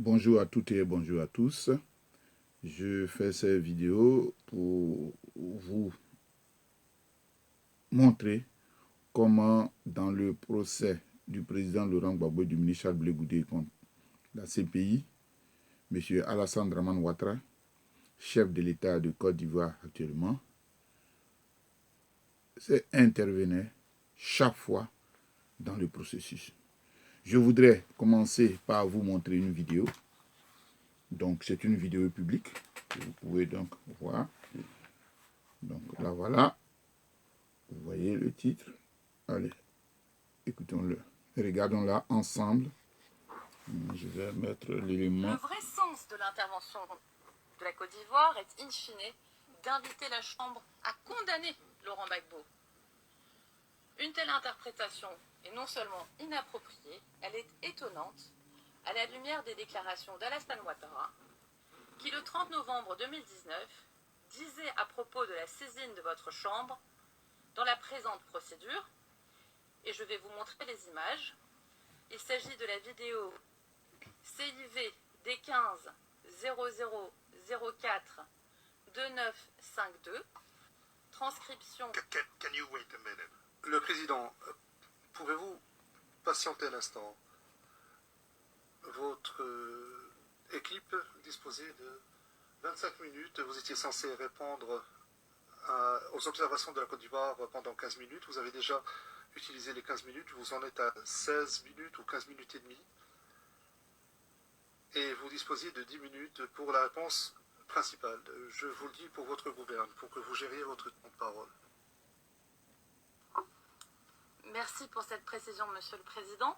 Bonjour à toutes et bonjour à tous. Je fais cette vidéo pour vous montrer comment, dans le procès du président Laurent Gbagbo et du ministre Charles Blé Goudé contre la CPI, M. Alassane Dramane Ouattara, chef de l'État de Côte d'Ivoire actuellement, intervenait chaque fois dans le processus. Je voudrais commencer par vous montrer une vidéo. Donc, c'est une vidéo publique que vous pouvez donc voir. Donc, là, voilà. Vous voyez le titre. Allez, écoutons-le. Regardons-la ensemble. Je vais mettre l'élément. Le vrai sens de l'intervention de la Côte d'Ivoire est, in fine, d'inviter la Chambre à condamner Laurent Gbagbo. Une telle interprétation est non seulement inappropriée, elle est étonnante, à la lumière des déclarations d'Alassane Ouattara, qui le 30 novembre 2019 disait à propos de la saisine de votre Chambre dans la présente procédure, et je vais vous montrer les images. Il s'agit de la vidéo CIV D15 0004 2952, transcription. Can you wait a minute? Le président, pouvez-vous patienter un instant? Votre équipe disposait de 25 minutes. Vous étiez censé répondre aux observations de la Côte d'Ivoire pendant 15 minutes. Vous avez déjà utilisé les 15 minutes. Vous en êtes à 16 minutes ou 15 minutes et demie. Et vous disposiez de 10 minutes pour la réponse principale. Je vous le dis pour votre gouverne, pour que vous gériez votre temps de parole. Merci pour cette précision, Monsieur le Président.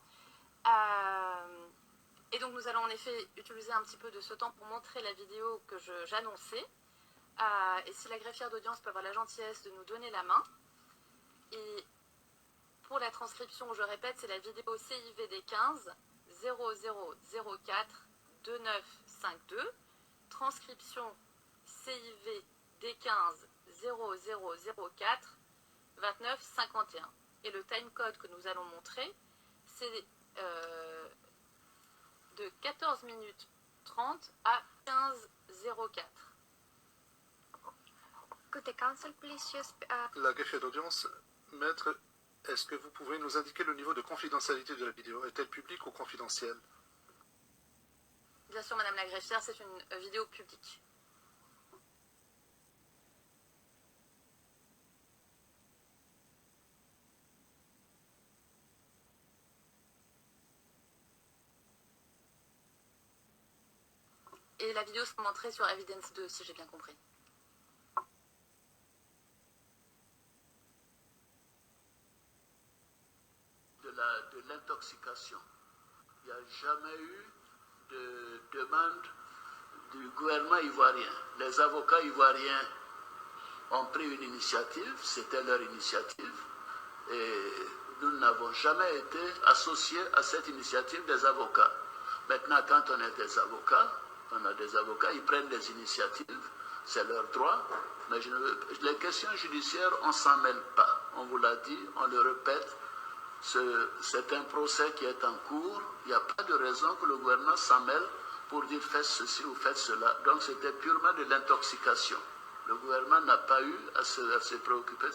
Et donc nous allons en effet utiliser un petit peu de ce temps pour montrer la vidéo que j'annonçais. Et si la greffière d'audience peut avoir la gentillesse de nous donner la main. Et pour la transcription, je répète, c'est la vidéo CIVD 15 0004 2952. Transcription CIVD 15 0004 2951. Et le timecode que nous allons montrer, c'est de 14 minutes 30 à 15:04. Could the council please just... La greffière d'audience, maître, est-ce que vous pouvez nous indiquer le niveau de confidentialité de la vidéo? Est-elle publique ou confidentielle? Bien sûr, Madame la greffière, c'est une vidéo publique. Et la vidéo sera montrée sur Evidence 2, si j'ai bien compris. De l'intoxication. Il n'y a jamais eu de demande du gouvernement ivoirien. Les avocats ivoiriens ont pris une initiative, c'était leur initiative, et nous n'avons jamais été associés à cette initiative des avocats. Maintenant, quand on est des avocats, on a des avocats, ils prennent des initiatives, c'est leur droit, mais les questions judiciaires, on ne s'en mêle pas. On vous l'a dit, on le répète, c'est un procès qui est en cours, il n'y a pas de raison que le gouvernement s'en mêle pour dire faites ceci ou faites cela. Donc c'était purement de l'intoxication. Le gouvernement n'a pas eu à se préoccuper.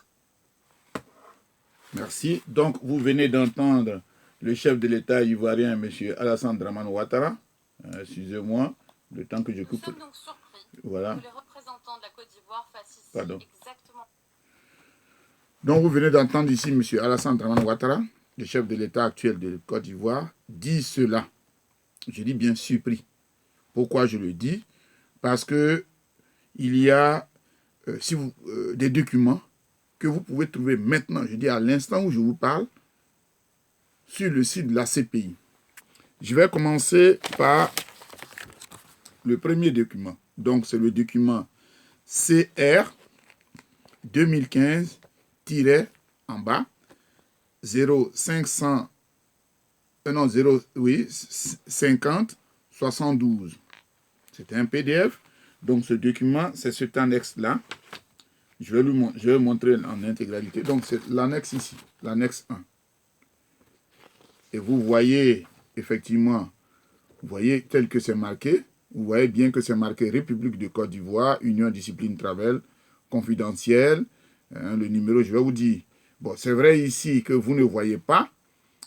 Merci. Donc, vous venez d'entendre le chef de l'État ivoirien, M. Alassane Dramane Ouattara. Excusez-moi, le temps que je coupe. Nous sommes donc surpris voilà. que les représentants de la Côte d'Ivoire fassent ici exactement... Donc, vous venez d'entendre ici M. Alassane Dramane Ouattara, le chef de l'État actuel de Côte d'Ivoire, dit cela. Je dis bien surpris. Pourquoi je le dis? Parce que il y a des documents que vous pouvez trouver maintenant, je dis à l'instant où je vous parle, sur le site de la CPI. Je vais commencer par le premier document. Donc, c'est le document CR 2015 en bas 50 72. C'est un PDF. Donc, ce document, c'est cet annexe-là. Je vais montrer en intégralité. Donc, c'est l'annexe ici, l'annexe 1. Et vous voyez, effectivement, Vous voyez, tel que c'est marqué. Vous voyez bien que c'est marqué République de Côte d'Ivoire, Union Discipline Travel, confidentiel. Hein, le numéro, je vais vous dire. Bon, c'est vrai ici que vous ne voyez pas,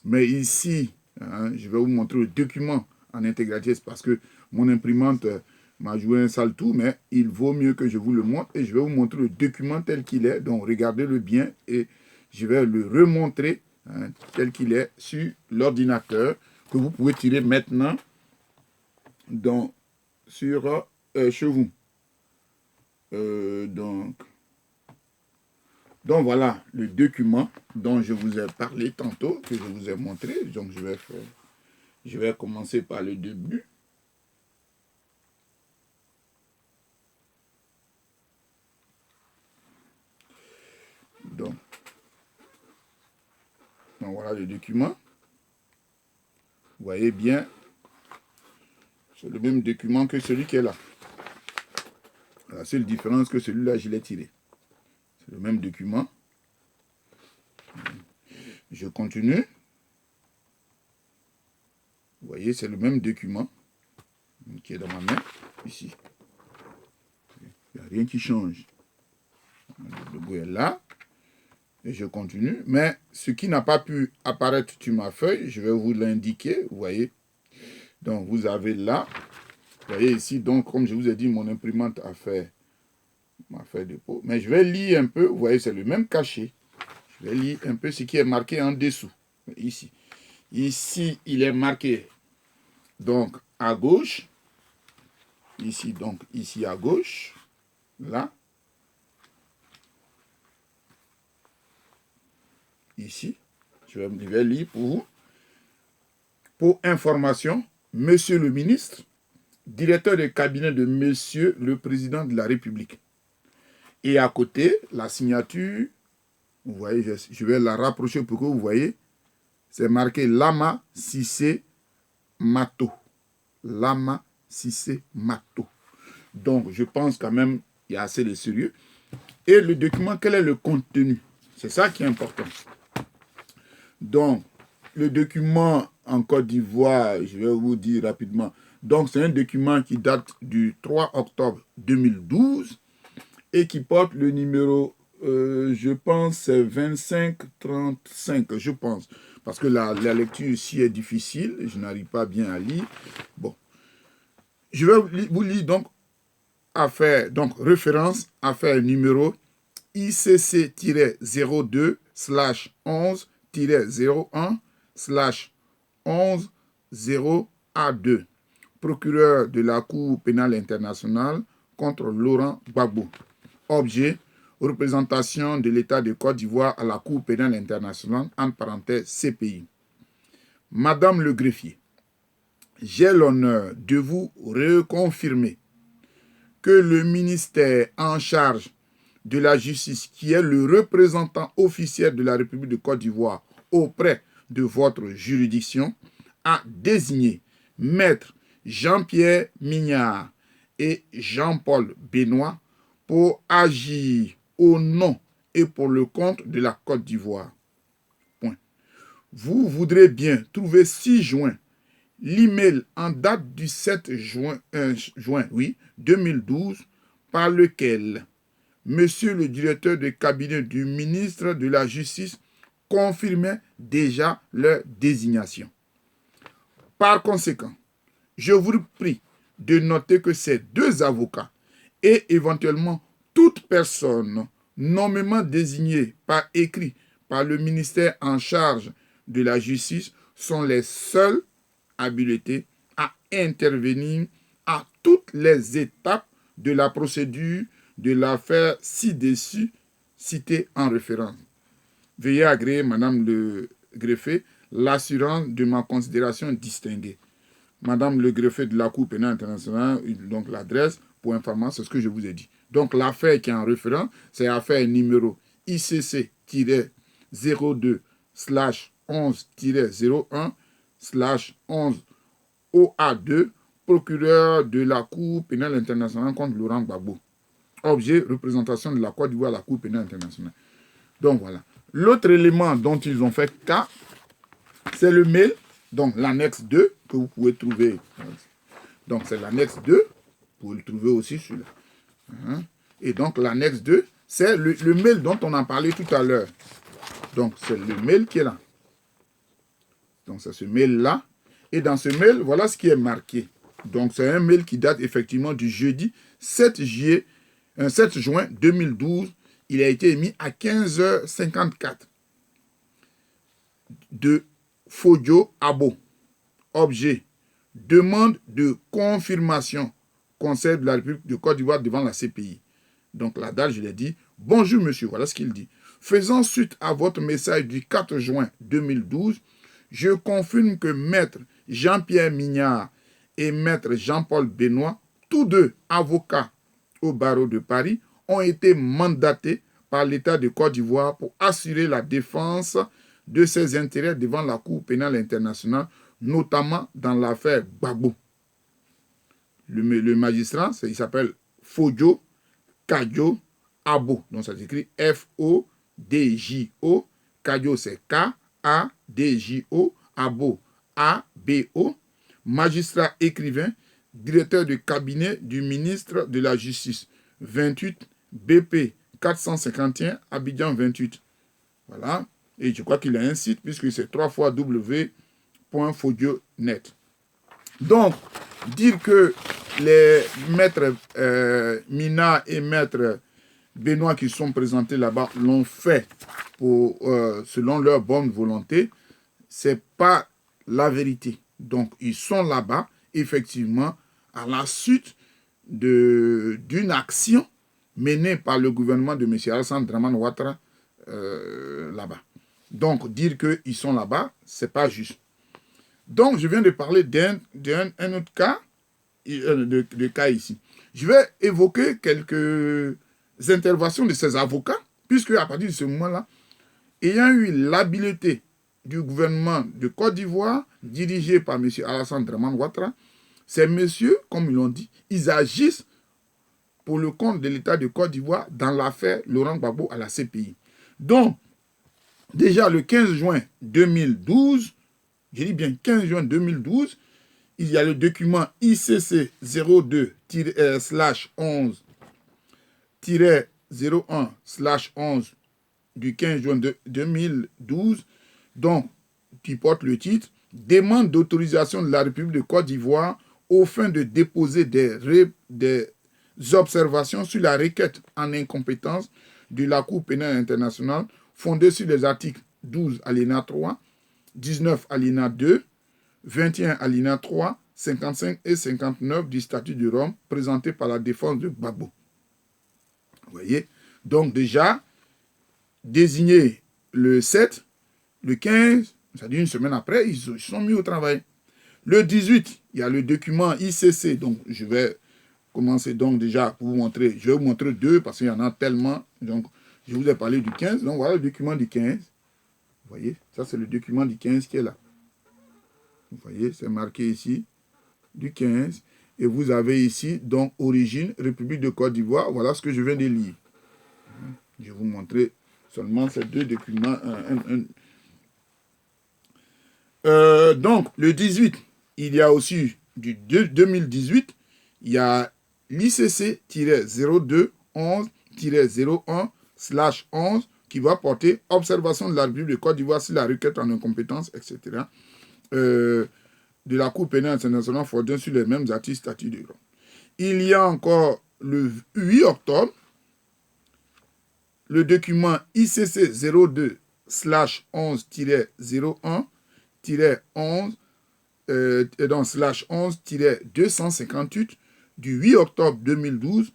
mais ici, hein, je vais vous montrer le document en intégralité. C'est parce que mon imprimante m'a joué un sale tour, mais il vaut mieux que je vous le montre. Et je vais vous montrer le document tel qu'il est. Donc, regardez-le bien et je vais le remontrer hein, tel qu'il est sur l'ordinateur que vous pouvez tirer maintenant sur chez vous. Donc voilà le document dont je vous ai parlé tantôt, que je vous ai montré. Donc je vais commencer par le début. Donc voilà le document. Vous voyez bien, c'est le même document que celui qui est là. La seule différence que celui-là, je l'ai tiré. C'est le même document. Je continue. Vous voyez, c'est le même document qui est dans ma main, ici. Il n'y a rien qui change. Le bout est là. Et je continue. Mais ce qui n'a pas pu apparaître sur ma feuille, je vais vous l'indiquer. Vous voyez. Donc, vous avez là. Vous voyez ici, donc, comme je vous ai dit, mon imprimante m'a fait dépôt. Mais je vais lire un peu. Vous voyez, c'est le même cachet. Je vais lire un peu ce qui est marqué en dessous. Ici. Ici, il est marqué, donc, à gauche. Ici, donc, ici à gauche. Là. Ici. Je vais lire pour vous. Pour information, Monsieur le ministre, directeur de cabinet de Monsieur le Président de la République. Et à côté, la signature, vous voyez, je vais la rapprocher pour que vous voyez, c'est marqué Lama Cissé Mato. Lama Cissé Mato. Donc, je pense quand même qu'il y a assez de sérieux. Et le document, quel est le contenu? C'est ça qui est important. Donc, le document en Côte d'Ivoire, je vais vous dire rapidement. Donc, c'est un document qui date du 3 octobre 2012 et qui porte le numéro, je pense, c'est 2535, je pense. Parce que la lecture ici est difficile, je n'arrive pas bien à lire. Bon, je vais vous lire donc, référence, affaire numéro ICC-02/11-01/11-0A2, procureur de la Cour pénale internationale contre Laurent Gbagbo. Objet, représentation de l'État de Côte d'Ivoire à la Cour pénale internationale, entre parenthèses CPI. Madame le greffier, j'ai l'honneur de vous reconfirmer que le ministère en charge de la justice, qui est le représentant officiel de la République de Côte d'Ivoire auprès de votre juridiction, a désigné Maître Jean-Pierre Mignard et Jean-Paul Benoît pour agir au nom et pour le compte de la Côte d'Ivoire. Point. Vous voudrez bien trouver 6 juin l'email en date du 7 juin 2012 par lequel Monsieur le directeur de cabinet du ministre de la Justice confirmait déjà leur désignation. Par conséquent, je vous prie de noter que ces 2 avocats et éventuellement toute personne nommément désignée par écrit par le ministère en charge de la justice sont les seuls habilités à intervenir à toutes les étapes de la procédure de l'affaire ci-dessus citée en référence. Veuillez agréer, Madame le greffier, l'assurance de ma considération distinguée. Madame le greffier de la Cour pénale internationale, donc l'adresse, pour information, c'est ce que je vous ai dit. Donc l'affaire qui est en référence, c'est l'affaire numéro ICC-02/11-01/11-OA2, procureur de la Cour pénale internationale contre Laurent Gbagbo. Objet, représentation de la Côte d'Ivoire à la Cour pénale internationale. Donc voilà. L'autre élément dont ils ont fait cas, c'est le mail Donc, l'annexe 2 que vous pouvez trouver. Donc, c'est l'annexe 2. Vous pouvez le trouver aussi celui-là. Et donc, l'annexe 2, c'est le mail dont on en parlait tout à l'heure. Donc, c'est le mail qui est là. Donc, c'est ce mail-là. Et dans ce mail, voilà ce qui est marqué. Donc, c'est un mail qui date effectivement du jeudi 7 juin 2012. Il a été émis à 15h54 de Fodio Abo. Objet. Demande de confirmation. Conseil de la République de Côte d'Ivoire devant la CPI. Donc, la date, je l'ai dit. Bonjour, monsieur. Voilà ce qu'il dit. Faisant suite à votre message du 4 juin 2012, je confirme que Maître Jean-Pierre Mignard et Maître Jean-Paul Benoît, tous deux avocats au barreau de Paris, ont été mandatés par l'État de Côte d'Ivoire pour assurer la défense de ses intérêts devant la Cour pénale internationale, notamment dans l'affaire Gbagbo. Le magistrat, il s'appelle Fodio Kadjo Abo. Donc ça s'écrit F-O-D-J-O. Kadjo, c'est K-A-D-J-O. Abo, A-B-O. Magistrat écrivain, directeur de cabinet du ministre de la Justice. 28 BP 451, Abidjan 28. Voilà. Et je crois qu'il a un site puisque c'est 3x w.fodio.net. Donc, dire que les maîtres Mina et maîtres Benoît qui sont présentés là-bas l'ont fait selon leur bonne volonté, c'est pas la vérité. Donc, ils sont là-bas, effectivement, à la suite d'une action menée par le gouvernement de M. Alassane Dramane Ouattara là-bas. Donc, dire qu'ils sont là-bas, c'est pas juste. Donc, je viens de parler d'un autre cas, de cas ici. Je vais évoquer quelques interventions de ces avocats, puisque à partir de ce moment-là, ayant eu l'habileté du gouvernement de Côte d'Ivoire, dirigé par M. Alassane Dramane Ouattara, ces messieurs, comme ils l'ont dit, ils agissent pour le compte de l'État de Côte d'Ivoire dans l'affaire Laurent Gbagbo à la CPI. Donc, déjà le 15 juin 2012, je dis bien 15 juin 2012, il y a le document ICC 02-11-01/11 du 15 juin 2012, donc, qui porte le titre « Demande d'autorisation de la République de Côte d'Ivoire aux fins de déposer des observations sur la requête en incompétence de la Cour pénale internationale fondée sur les articles 12 alinéa 3, 19 alinéa 2, 21 alinéa 3, 55 et 59 du statut de Rome présenté par la défense de Gbagbo. Vous voyez? Donc déjà, désigné le 7, le 15, c'est-à-dire une semaine après, ils se sont mis au travail. Le 18, il y a le document ICC. Donc, je vais commencer donc déjà pour vous montrer. Je vais vous montrer deux parce qu'il y en a tellement. Donc, je vous ai parlé du 15. Donc, voilà le document du 15. Vous voyez, ça c'est le document du 15 qui est là. Vous voyez, c'est marqué ici, du 15. Et vous avez ici, donc, origine, République de Côte d'Ivoire. Voilà ce que je viens de lire. Je vais vous montrer seulement ces deux documents. Donc, le 18, il y a aussi du 2018, il y a l'ICC-02-11-01/11 qui va porter observation de la République de Côte d'Ivoire sur la requête en incompétence, etc. De la Cour pénale internationale fondée sur les mêmes articles statut de Rome. Il y a encore le 8 octobre, le document ICC 02-11-11-258 du 8 octobre 2012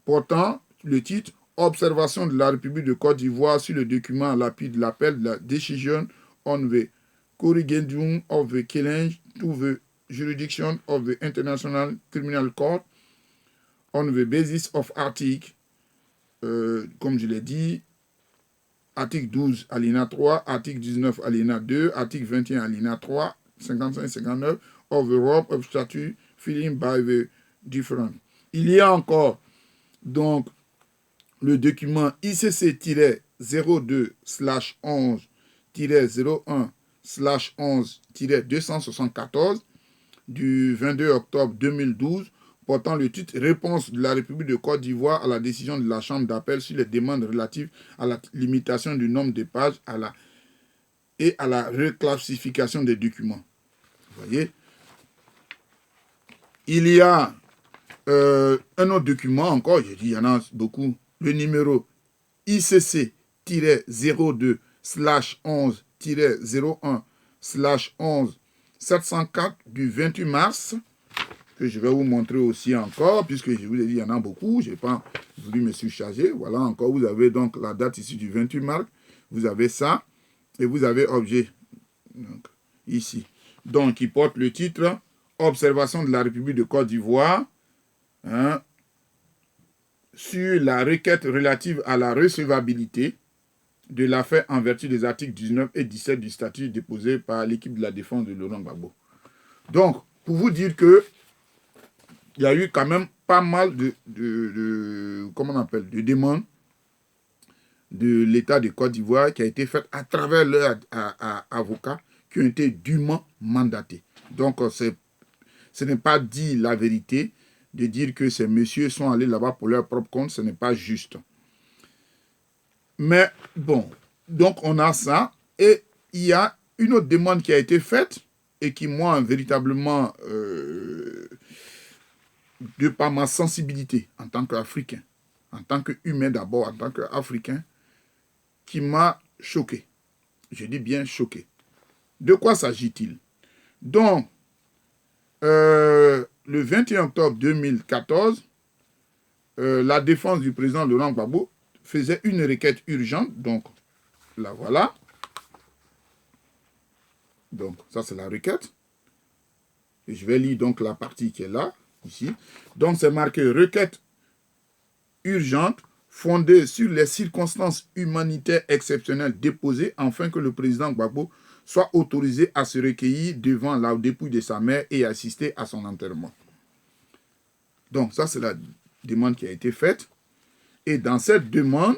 portant le titre Observation de la République de Côte d'Ivoire sur le document à l'appui de l'appel de la Decision on the Corrigendum of the Challenge to the Jurisdiction of the International Criminal Court on the basis of article, comme je l'ai dit, article 12 alinéa 3, article 19 alinéa 2, article 21 alinéa 3, 55 et 59 of the Rome of Statute filling by the different. Il y a encore donc le document ICC-02/11-01/11 0-11-274 du 22 octobre 2012 portant le titre « Réponse de la République de Côte d'Ivoire à la décision de la Chambre d'appel sur les demandes relatives à la limitation du nombre de pages et à la reclassification des documents ». Vous voyez, il y a un autre document encore, je dis il y en a beaucoup, le numéro ICC-02/11-01/11-704 du 28 mars, que je vais vous montrer aussi encore, puisque je vous ai dit, il y en a beaucoup, je n'ai pas voulu me surcharger. Voilà, encore, vous avez donc la date ici du 28 mars, vous avez ça, et vous avez objet, donc, ici. Donc, il porte le titre « Observation de la République de Côte d'Ivoire », sur la requête relative à la recevabilité de l'affaire en vertu des articles 19 et 17 du statut déposé par l'équipe de la défense de Laurent Gbagbo. Donc, pour vous dire que il y a eu quand même pas mal comment on appelle, de demandes de l'État de Côte d'Ivoire qui a été faite à travers leurs avocats qui ont été dûment mandatés. Donc, ce n'est pas dit la vérité de dire que ces messieurs sont allés là-bas pour leur propre compte, ce n'est pas juste. Mais bon, donc on a ça, et il y a une autre demande qui a été faite, et qui, moi, véritablement, de par ma sensibilité en tant qu'Africain, en tant qu'humain d'abord, en tant qu'Africain, qui m'a choqué. Je dis bien choqué. De quoi s'agit-il? Donc, le 21 octobre 2014, la défense du président Laurent Gbagbo faisait une requête urgente, donc la voilà. Donc, ça c'est la requête. Et je vais lire donc la partie qui est là, ici. Donc, c'est marqué « Requête urgente fondée sur les circonstances humanitaires exceptionnelles déposées afin que le président Gbagbo soit autorisé à se recueillir devant la dépouille de sa mère et assister à son enterrement. » Donc, ça, c'est la demande qui a été faite. Et dans cette demande,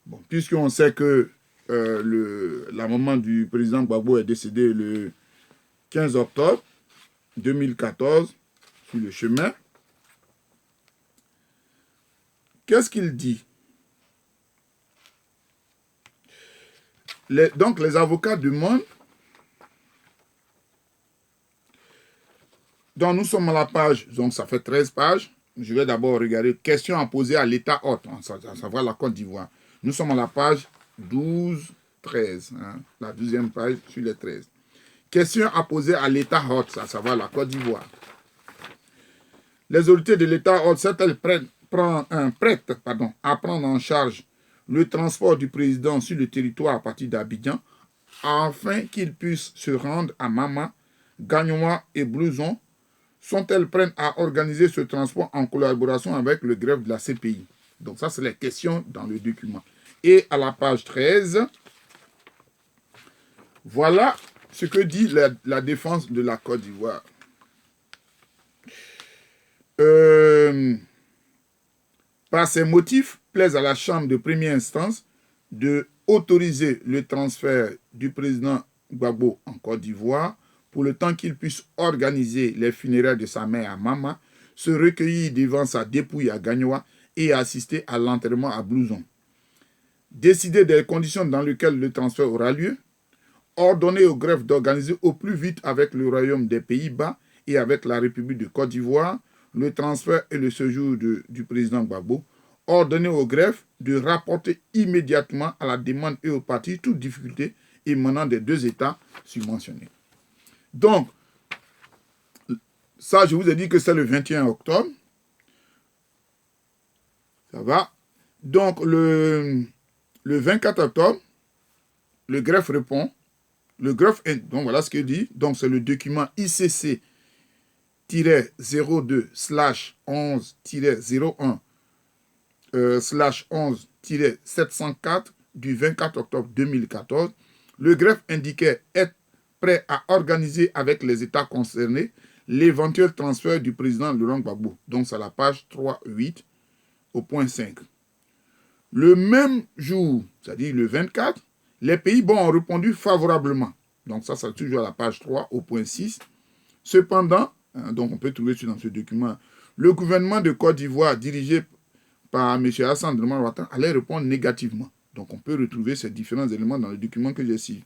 bon, puisqu'on sait que la maman du président Gbagbo est décédée le 15 octobre 2014 sur le chemin, qu'est-ce qu'il dit? Donc, les avocats demandent. Donc, nous sommes à la page, donc ça fait 13 pages. Je vais d'abord regarder questions à poser à l'État hôte, à savoir la Côte d'Ivoire. Nous sommes à la page 12-13, la 12e page sur les 13. Questions à poser à l'État hôte, à savoir la Côte d'Ivoire. Les autorités de l'État hôte sont-elles prêtes à prendre en charge le transport du président sur le territoire à partir d'Abidjan afin qu'il puisse se rendre à Mama, Gagnoa et Blouson? Sont-elles prêtes à organiser ce transport en collaboration avec le greffe de la CPI? Donc ça, c'est les questions dans le document. Et à la page 13, voilà ce que dit la défense de la Côte d'Ivoire. Par ces motifs, plaise à la Chambre de première instance de autoriser le transfert du président Gbagbo en Côte d'Ivoire pour le temps qu'il puisse organiser les funérailles de sa mère à Mama, se recueillir devant sa dépouille à Gagnoa et assister à l'enterrement à Blouson. Décider des conditions dans lesquelles le transfert aura lieu, ordonner au greffe d'organiser au plus vite avec le Royaume des Pays-Bas et avec la République de Côte d'Ivoire le transfert et le séjour du président Gbagbo, ordonner au greffe de rapporter immédiatement à la demande et aux parties toute difficulté émanant des deux États subventionnés. Donc, ça, je vous ai dit que c'est le 21 octobre. Ça va. Donc, le 24 octobre, le greffe répond. Le greffe, donc voilà ce qu'il dit. Donc, c'est le document ICC-02/11-01/11-704 du 24 octobre 2014. Le greffe indiquait être prêt à organiser avec les États concernés l'éventuel transfert du président Laurent Gbagbo. Donc, c'est la page 3.8 au point 5. Le même jour, c'est-à-dire le 24, les Pays-Bas ont répondu favorablement. Donc ça, c'est toujours à la page 3, au point 6. Cependant, donc on peut trouver dans ce document, le gouvernement de Côte d'Ivoire, dirigé par M. Hassan Draman Ouattara, allait répondre négativement. Donc on peut retrouver ces différents éléments dans le document que j'ai cité.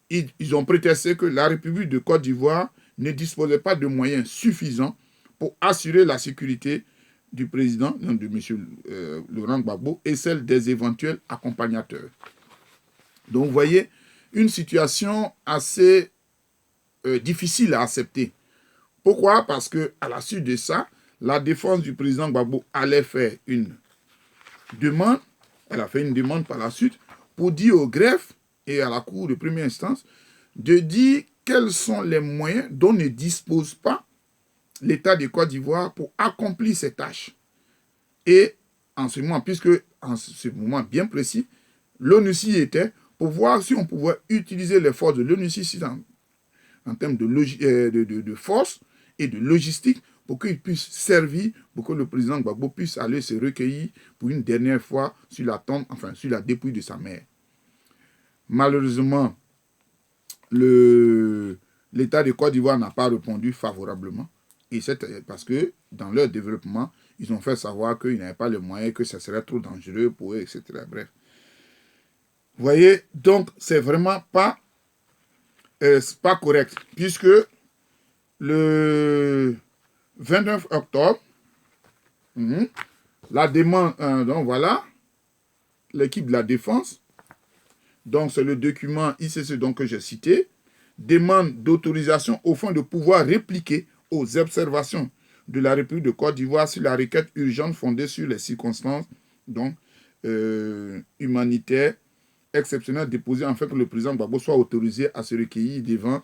Ils ont prétexté que la République de Côte d'Ivoire ne disposait pas de moyens suffisants pour assurer la sécurité du président, de M. Laurent Gbagbo, et celle des éventuels accompagnateurs. Donc vous voyez, une situation assez difficile à accepter. Pourquoi? Parce qu'à la suite de ça, la défense du président Gbagbo allait faire une demande, elle a fait une demande par la suite, pour dire au greffe et à la cour de première instance de dire quels sont les moyens dont ne dispose pas l'État de Côte d'Ivoire pour accomplir ces tâches. Et en ce moment, puisque en ce moment bien précis, l'ONUCI était pour voir si on pouvait utiliser les forces de l'ONUCI en termes de force et de logistique pour qu'il puisse servir, pour que le président Gbagbo puisse aller se recueillir pour une dernière fois sur la tombe, enfin sur la dépouille de sa mère. Malheureusement, l'État de Côte d'Ivoire n'a pas répondu favorablement. Et c'est parce que dans leur développement, ils ont fait savoir qu'ils n'avaient pas les moyens, que ce serait trop dangereux pour eux, etc. Bref. Vous voyez, donc c'est vraiment pas correct, puisque le 29 octobre, la demande, donc voilà, l'équipe de la défense, donc c'est le document ICC donc, que j'ai cité, demande d'autorisation au fond de pouvoir répliquer aux observations de la République de Côte d'Ivoire sur la requête urgente fondée sur les circonstances donc, humanitaires exceptionnelles déposées afin que le président Gbagbo soit autorisé à se recueillir devant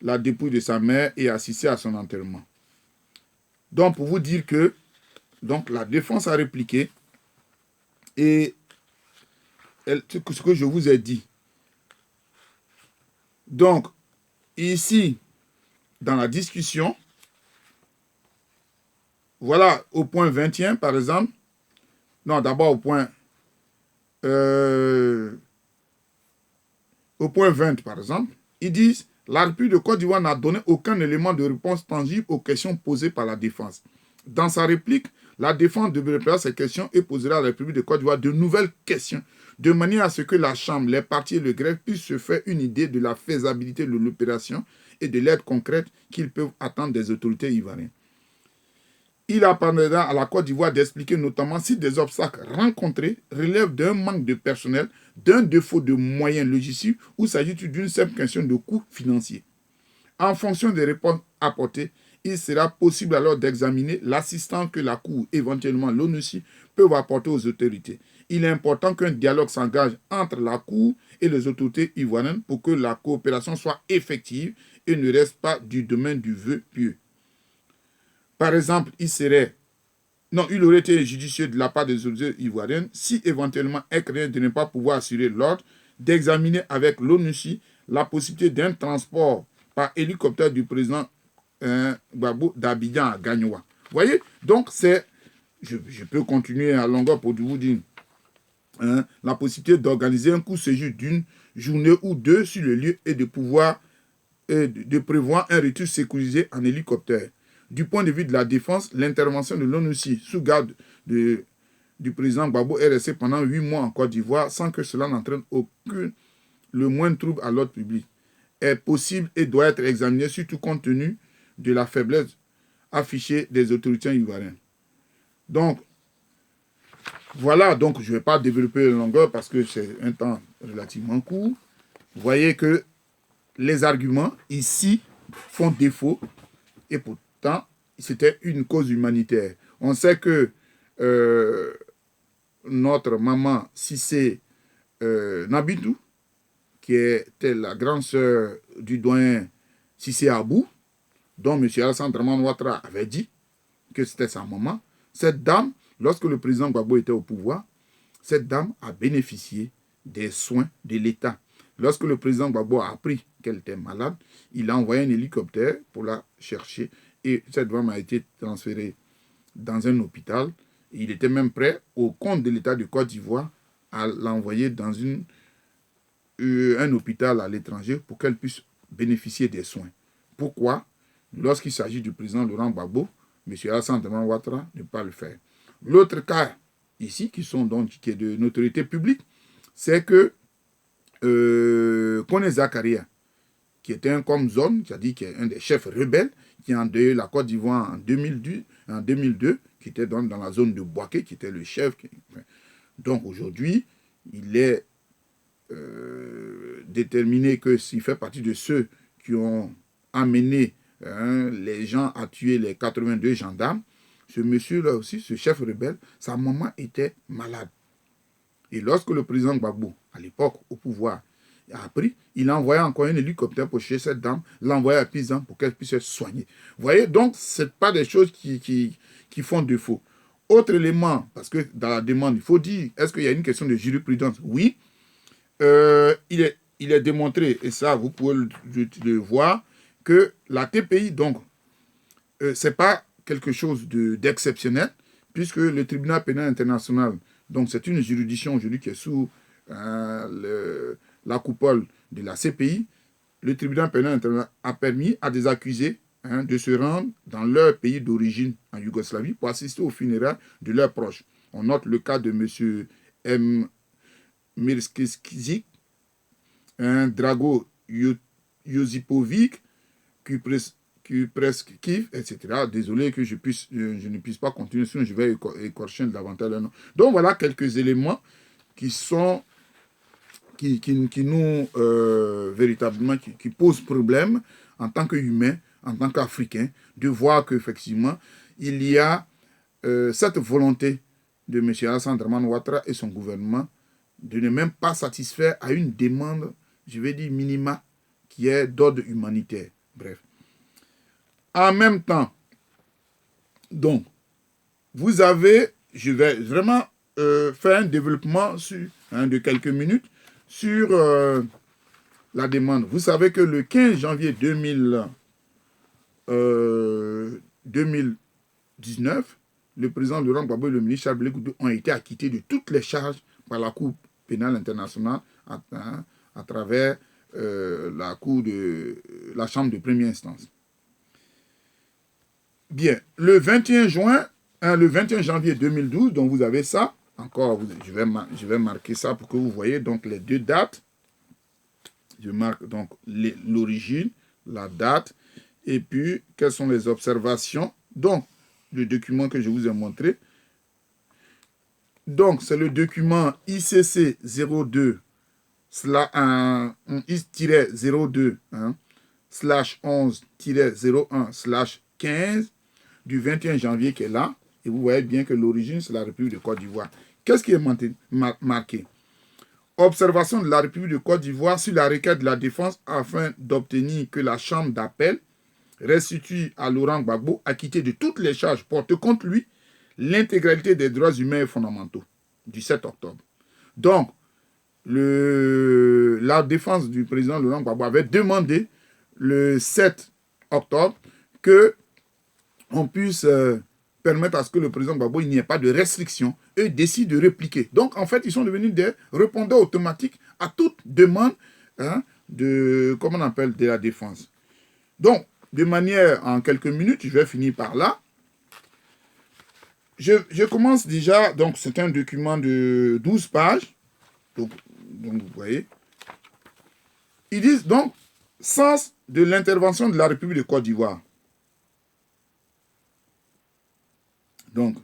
la dépouille de sa mère et assister à son enterrement. Donc, pour vous dire que donc, la défense a répliqué et ce que je vous ai dit. Donc, ici, dans la discussion, voilà, au point 21, par exemple, non, d'abord au point 20, par exemple, ils disent « La République de Côte d'Ivoire n'a donné aucun élément de réponse tangible aux questions posées par la défense. Dans sa réplique, la défense développera ces questions et posera à la République de Côte d'Ivoire de nouvelles questions, de manière à ce que la Chambre, les partis et le greffe puissent se faire une idée de la faisabilité de l'opération et de l'aide concrète qu'ils peuvent attendre des autorités ivoiriennes. Il apprendra à la Côte d'Ivoire d'expliquer notamment si des obstacles rencontrés relèvent d'un manque de personnel, d'un défaut de moyens logistiques ou s'agit-il d'une simple question de coût financier. En fonction des réponses apportées, il sera possible alors d'examiner l'assistance que la Cour, éventuellement l'ONUCI, peuvent apporter aux autorités. Il est important qu'un dialogue s'engage entre la Cour et les autorités ivoiriennes pour que la coopération soit effective et ne reste pas du domaine du vœu pieux. Par exemple, il aurait été judicieux de la part des autorités ivoiriennes, si éventuellement elles craignent de ne pas pouvoir assurer l'ordre, d'examiner avec l'ONUCI la possibilité d'un transport par hélicoptère du président Gbagbo d'Abidjan à Gagnoa. Vous voyez? Donc, je peux continuer à longueur pour vous dire la possibilité d'organiser un court séjour d'une journée ou deux sur le lieu et de pouvoir de prévoir un retour sécurisé en hélicoptère. Du point de vue de la défense, l'intervention de l'ONUCI sous garde du président Gbagbo est restée pendant 8 mois en Côte d'Ivoire sans que cela n'entraîne le moindre trouble à l'ordre public. Est possible et doit être examiné, surtout compte tenu de la faiblesse affichée des autorités ivoiriennes. Donc, voilà, donc je ne vais pas développer la longueur parce que c'est un temps relativement court. Vous voyez que les arguments ici font défaut et pourtant, c'était une cause humanitaire. On sait que notre maman Cissé Nabitou, qui était la grande sœur du doyen Cissé Abou, dont M. Alassane Draman Ouattara avait dit que c'était sa maman, cette dame, lorsque le président Gbagbo était au pouvoir, cette dame a bénéficié des soins de l'État. Lorsque le président Gbagbo a appris qu'elle était malade, il a envoyé un hélicoptère pour la chercher et cette femme a été transférée dans un hôpital Il était même prêt, au compte de l'État de Côte d'Ivoire, à l'envoyer dans un hôpital à l'étranger pour qu'elle puisse bénéficier des soins. Pourquoi, lorsqu'il s'agit du président Laurent Gbagbo, M. Alassane Dramane Ouattara ne peut pas le faire? L'autre cas ici, qui est de notoriété publique, c'est que Kone Zakaria, qui était un comme zone, c'est-à-dire qui est un des chefs rebelles, qui a endeuillé la Côte d'Ivoire en 2002, qui était dans la zone de Bouaké, qui était le chef. Donc aujourd'hui, il est déterminé que s'il fait partie de ceux qui ont amené les gens à tuer les 82 gendarmes, ce monsieur-là aussi, ce chef rebelle, sa maman était malade. Et lorsque le président Gbagbo, à l'époque, au pouvoir, a appris, il a envoyé encore un hélicoptère pour chercher cette dame, l'a envoyé à Pizan pour qu'elle puisse être soignée. Vous voyez, donc, ce n'est pas des choses qui font défaut. Autre élément, parce que dans la demande, il faut dire, est-ce qu'il y a une question de jurisprudence? Oui. Il est démontré, et ça, vous pouvez le voir, que la TPI, donc, ce n'est pas quelque chose d'exceptionnel, puisque le tribunal pénal international, donc c'est une juridiction aujourd'hui qui est sous la coupole de la CPI. Le tribunal pénal international a permis à des accusés de se rendre dans leur pays d'origine en Yougoslavie pour assister aux funérailles de leurs proches. On note le cas de M. M. Mirskizik, Drago Josipovic, Kupreskiv, etc. Désolé que je ne puisse pas continuer, sinon je vais écorcher davantage le nom. Donc voilà quelques éléments qui nous véritablement qui posent problème en tant qu'humains, en tant qu'Africains, de voir qu'effectivement il y a cette volonté de M. Alassane Dramane Ouattara et son gouvernement de ne même pas satisfaire à une demande, je vais dire minima, qui est d'ordre humanitaire. Bref. En même temps, donc, vous avez, je vais vraiment faire un développement de quelques minutes sur la demande. Vous savez que le 15 janvier 2019, le président Laurent Gbagbo et le ministre Charles Blé Goudou ont été acquittés de toutes les charges par la Cour pénale internationale à travers la chambre de première instance. Bien, le 21 janvier 2012, donc vous avez ça, encore, je vais marquer ça pour que vous voyez donc les deux dates. Je marque donc l'origine, la date, et puis quelles sont les observations. Donc, le document que je vous ai montré. Donc, c'est le document ICC 02 -02 /11-01/15 du 21 janvier qui est là. Et vous voyez bien que l'origine, c'est la République de Côte d'Ivoire. Qu'est-ce qui est marqué? Observation de la République de Côte d'Ivoire sur la requête de la défense afin d'obtenir que la Chambre d'appel restitue à Laurent Gbagbo, acquitté de toutes les charges portées contre lui, l'intégralité des droits humains et fondamentaux du 7 octobre. Donc, la défense du président Laurent Gbagbo avait demandé le 7 octobre que on puisse permettre à ce que le président Gbagbo, il n'y ait pas de restriction. Eux décident de répliquer. Donc, en fait, ils sont devenus des répondeurs automatiques à toute demande de la défense. Donc, de manière, en quelques minutes, je vais finir par là. Je commence déjà, donc c'est un document de 12 pages. Donc vous voyez. Ils disent donc, sens de l'intervention de la République de Côte d'Ivoire. Donc,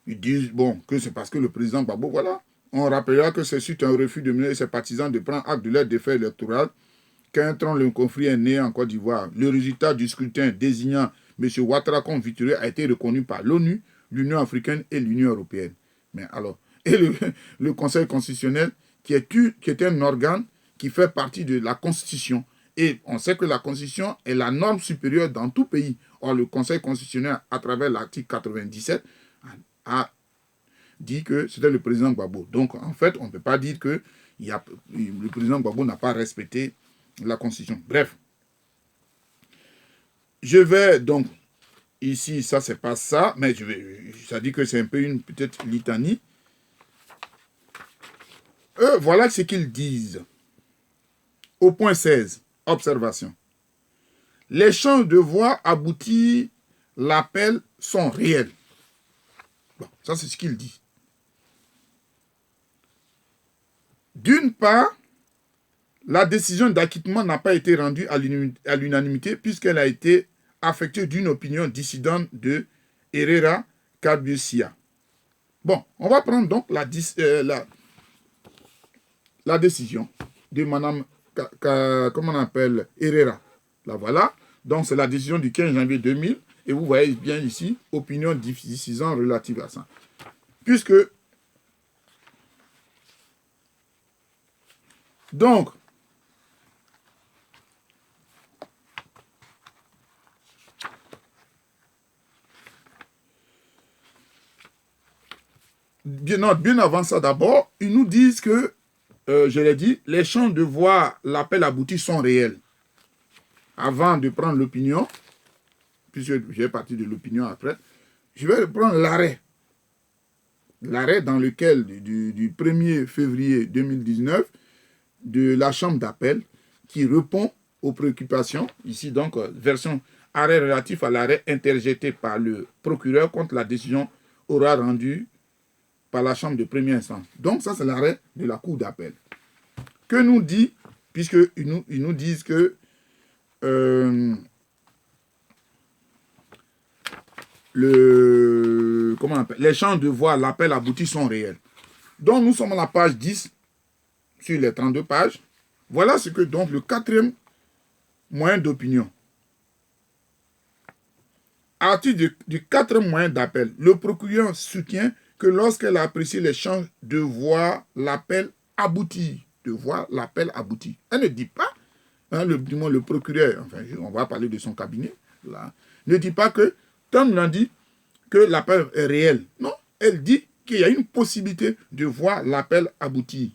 ils disent, bon, que c'est parce que le président Gbagbo, voilà, on rappellera que c'est suite à un refus de mener ses partisans de prendre acte de leur défaite électorale qu'un tronc le conflit est né en Côte d'Ivoire. Le résultat du scrutin désignant M. Ouattara comme victorieux a été reconnu par l'ONU, l'Union africaine et l'Union européenne. Mais alors, et le Conseil constitutionnel, qui est un organe qui fait partie de la Constitution. Et on sait que la Constitution est la norme supérieure dans tout pays. Or, le Conseil constitutionnel, à travers l'article 97, a dit que c'était le président Gbagbo. Donc, en fait, on ne peut pas dire que le président Gbagbo n'a pas respecté la Constitution. Bref. Je vais donc ici, ça, c'est pas ça, mais ça dit que c'est un peu une peut-être litanie. Voilà ce qu'ils disent. Au point 16, observation. Les champs de voix aboutis, l'appel sont réels. Bon, ça, c'est ce qu'il dit. D'une part, la décision d'acquittement n'a pas été rendue à l'unanimité puisqu'elle a été affectée d'une opinion dissidente de Herrera Carbucia. Bon, on va prendre donc la décision de Madame, comment on appelle, Herrera. Là, voilà. Donc, c'est la décision du 15 janvier 2000. Et vous voyez bien ici, opinion dissidente relative à ça. Puisque, donc, bien avant ça d'abord, ils nous disent que, je l'ai dit, les champs de voix, l'appel abouti sont réels. Avant de prendre l'opinion, puisque je vais partir de l'opinion après, je vais prendre l'arrêt. L'arrêt dans lequel, du 1er février 2019, de la chambre d'appel, qui répond aux préoccupations, ici donc, version arrêt relatif à l'arrêt interjeté par le procureur contre la décision aura rendue par la chambre de première instance. Donc ça, c'est l'arrêt de la cour d'appel. Que nous dit, puisqu'ils nous disent que les champs de voix, l'appel abouti sont réels. Donc nous sommes à la page 10 sur les 32 pages. Voilà ce que donc le quatrième moyen d'opinion. À titre du quatrième moyen d'appel, le procureur soutient que lorsqu'elle a apprécié les champs de voix, l'appel aboutit. De voix, l'appel aboutit. Elle ne dit pas, le procureur, enfin, on va parler de son cabinet, là, ne dit pas que, comme l'on dit, que l'appel est réel. Non, elle dit qu'il y a une possibilité de voir l'appel aboutir.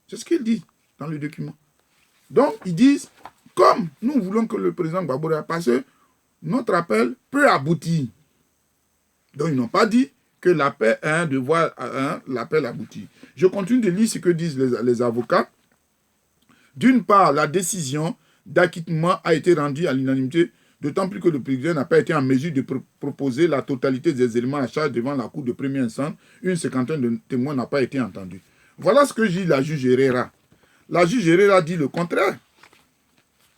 C'est ce qu'il dit dans le document. Donc, ils disent, comme nous voulons que le président Gbagbo passe, notre appel peut aboutir. Donc, ils n'ont pas dit que l'appel de voir l'appel aboutit. Je continue de lire ce que disent les avocats. D'une part, la décision d'acquittement a été rendue à l'unanimité, d'autant plus que le président n'a pas été en mesure de proposer la totalité des éléments à charge devant la cour de première instance. Une cinquantaine de témoins n'a pas été entendue. Voilà ce que dit la juge Herrera. La juge Herrera dit le contraire.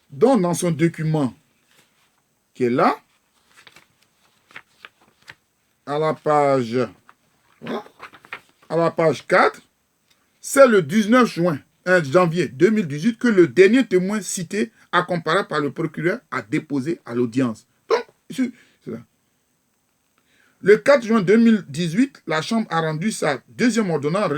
Donc, dans son document qui est là, à la page 4, c'est le 19 janvier 2018 que le dernier témoin cité a comparé par le procureur a déposé à l'audience. Donc, c'est ça. Le 4 juin 2018, la Chambre a rendu sa deuxième ordonnance